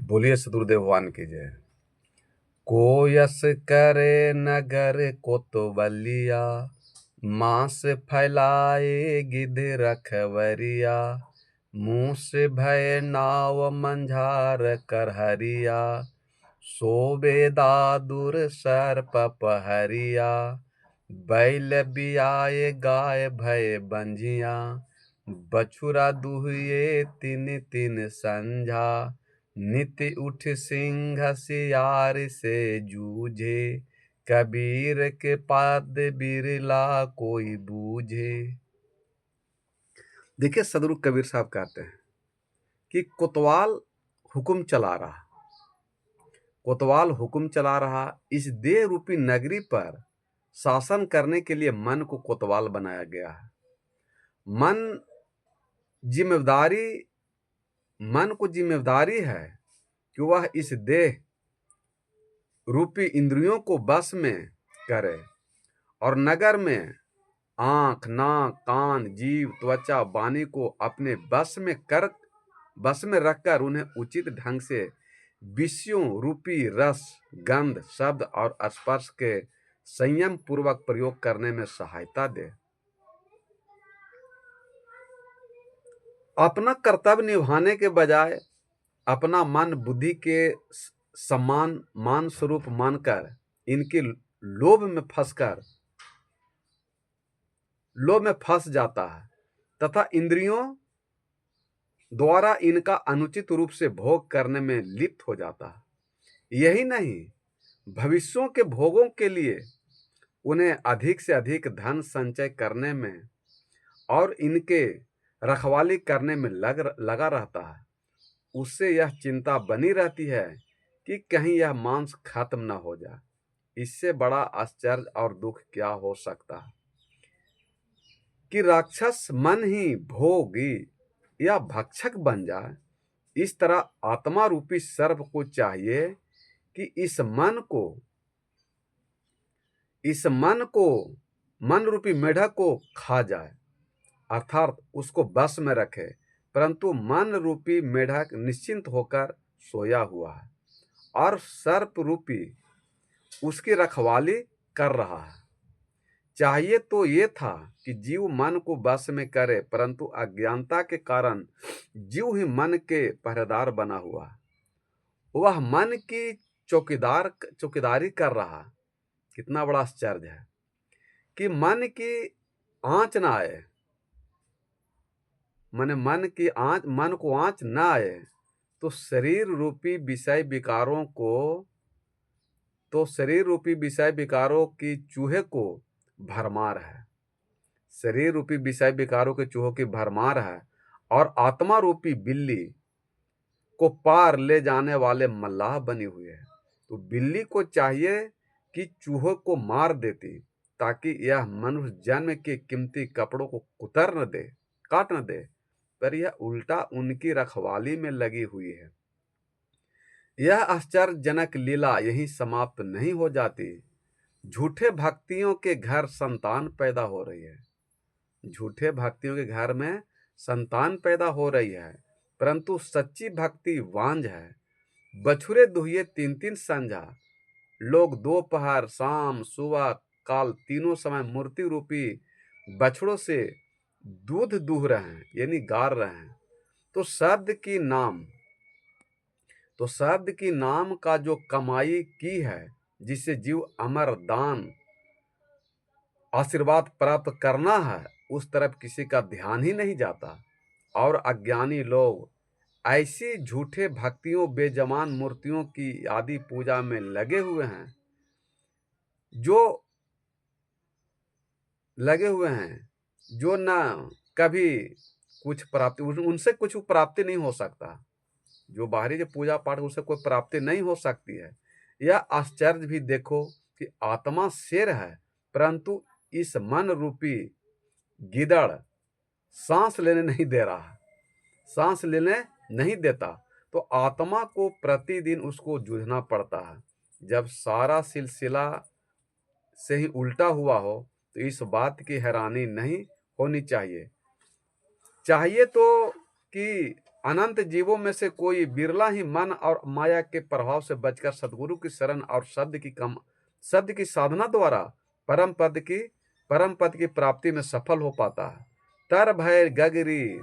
बोलिए सदगुरुदेव भगवान की जय। कोयस करे नगर कोतवलिया, मांस फैलाए गिद्ध रखवरिया, मुंह से भय नाव मंझार करहरिया, सोबे दादुर सर्प पहरिया, बैल बियाए गाय भय बंझिया, बछुरा दुहिए तिन तिन संझा, नित उठ सिंह सियार से जूझे, कबीर के पाद बिरला कोई बूझे। देखिए सदगुरु कबीर साहब कहते हैं कि कोतवाल हुक्म चला रहा इस देह रूपी नगरी पर शासन करने के लिए मन को कोतवाल बनाया गया है। मन को जिम्मेदारी है कि वह इस देह रूपी इंद्रियों को बस में करे और नगर में आंख, नाक, कान, जीव, त्वचा, वाणी को अपने बस में रखकर उन्हें उचित ढंग से विषयों रूपी रस, गंध, शब्द और स्पर्श के संयम पूर्वक प्रयोग करने में सहायता दे। अपना कर्तव्य निभाने के बजाय अपना मन बुद्धि के समान मान स्वरूप मानकर इनके लोभ में फंस जाता है तथा इंद्रियों द्वारा इनका अनुचित रूप से भोग करने में लिप्त हो जाता है। यही नहीं, भविष्यों के भोगों के लिए उन्हें अधिक से अधिक धन संचय करने में और इनके रखवाली करने में लगा रहता है। उससे यह चिंता बनी रहती है कि कहीं यह मांस खत्म न हो जाए। इससे बड़ा आश्चर्य और दुख क्या हो सकता है कि राक्षस मन ही भोगी या भक्षक बन जाए। इस तरह आत्मा रूपी सर्प को चाहिए कि इस मन रूपी मेढक को खा जाए, अर्थात उसको बस में रखे, परंतु मन रूपी मेढक निश्चिंत होकर सोया हुआ है और सर्प रूपी उसकी रखवाली कर रहा है। चाहिए तो ये था कि जीव मन को बस में करे, परंतु अज्ञानता के कारण जीव ही मन के पहरेदार बना हुआ है। वह मन की चौकीदारी कर रहा। कितना बड़ा आश्चर्य है कि मन की आंच ना आए, मन को आंच ना आए तो शरीर रूपी विषय विकारों की चूहे को भरमार है। शरीर रूपी विषय विकारों के चूहों की भरमार है और आत्मा रूपी बिल्ली को पार ले जाने वाले मल्लाह बनी हुई है। तो बिल्ली को चाहिए कि चूहों को मार देती ताकि यह मनुष्य जन्म के कीमती कपड़ों को काट न दे, पर यह उल्टा उनकी रखवाली में लगी हुई है। यह आश्चर्यजनक लीला यहीं समाप्त नहीं हो जाती। झूठे भक्तियों के घर संतान पैदा हो रही है। झूठे भक्तियों के घर में संतान पैदा हो रही है, परंतु सच्ची भक्ति वांझ है। बछुरे दुहिए तीन तीन संझा, लोग दोपहर, शाम, सुबह, काल तीनों समय मूर्ति रूपी बछड़ों से दूध दूह रहे हैं, यानी गार रहे हैं। तो शब्द की नाम का जो कमाई की है, जिससे जीव अमर दान आशीर्वाद प्राप्त करना है, उस तरफ किसी का ध्यान ही नहीं जाता। और अज्ञानी लोग ऐसी झूठे भक्तियों, बेजमान मूर्तियों की आदि पूजा में लगे हुए हैं, जो न कभी कुछ प्राप्ति, उनसे कुछ प्राप्ति नहीं हो सकता। जो बाहरी जो पूजा पाठ, उससे कोई प्राप्ति नहीं हो सकती है। यह आश्चर्य भी देखो कि आत्मा शेर है, परंतु इस मन रूपी गिदड़ सांस लेने नहीं देता। तो आत्मा को प्रतिदिन उसको जूझना पड़ता है। जब सारा सिलसिला से ही उल्टा हुआ हो तो इस बात की हैरानी नहीं होनी चाहिए। चाहिए तो कि अनंत जीवों में से कोई बिरला ही मन और माया के प्रभाव से बचकर सदगुरु की शरण और शब्द की साधना द्वारा परम पद की प्राप्ति में सफल हो पाता है। तर भय गगरी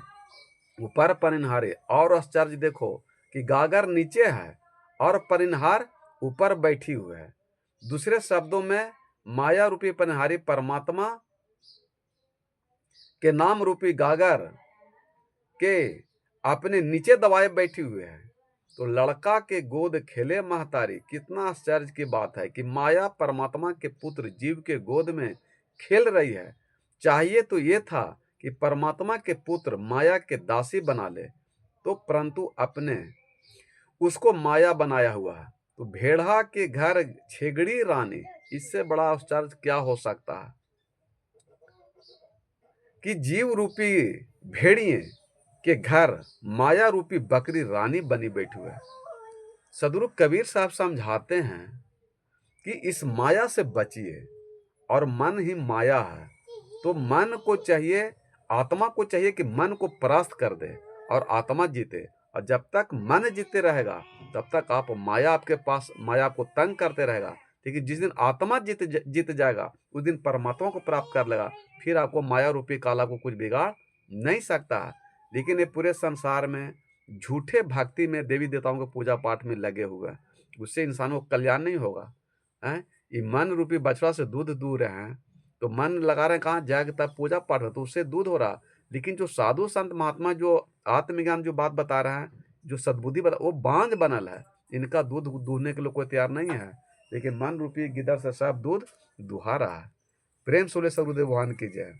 ऊपर परिनहारे, और आश्चर्य देखो कि गागर नीचे है और परिनहार ऊपर बैठी हुई है। दूसरे शब्दों में माया रूपी परिनहारी परमात्मा के नाम रूपी गागर के अपने नीचे दबाए बैठी हुए है। तो लड़का के गोद खेले महतारी, कितना आश्चर्य की बात है कि माया परमात्मा के पुत्र जीव के गोद में खेल रही है। चाहिए तो ये था कि परमात्मा के पुत्र माया के दासी बना ले, तो परंतु अपने उसको माया बनाया हुआ है। तो भेड़ा के घर छेगड़ी रानी, इससे बड़ा आश्चर्य क्या हो सकता है कि जीव रूपी भेड़िए के घर माया रूपी बकरी रानी बनी बैठी है। सदगुरु कबीर साहब समझाते हैं कि इस माया से बचिए, और मन ही माया है। तो मन को चाहिए, आत्मा को चाहिए कि मन को परास्त कर दे और आत्मा जीते। और जब तक मन जीते रहेगा तब तक आप माया आपके पास, माया आपको तंग करते रहेगा। लेकिन जिस दिन आत्मा जीत जाएगा उस दिन परमात्मा को प्राप्त कर लेगा। फिर आपको माया रूपी काला को कुछ बिगाड़ नहीं सकता है। लेकिन ये पूरे संसार में झूठे भक्ति में देवी देवताओं के पूजा पाठ में लगे हुए हैं, उससे इंसानों को कल्याण नहीं होगा। हैं, ये मन रूपी बछड़ा से दूध दूर हैं, तो मन लगा रहे हैं कहाँ जाएगा, तब पूजा पाठ हो तो उससे दूध हो रहा। लेकिन जो साधु संत महात्मा जो आत्मज्ञान जो बात बता रहे हैं, जो सद्बुद्धि बता, वो बांझ बनल है, इनका दूध दूहने के लिए कोई तैयार नहीं है। लेकिन मन रूपी गिदड़ से सब दूध दुहा रहा है। प्रेम सोले सदगुरुदेव भगवान की जय।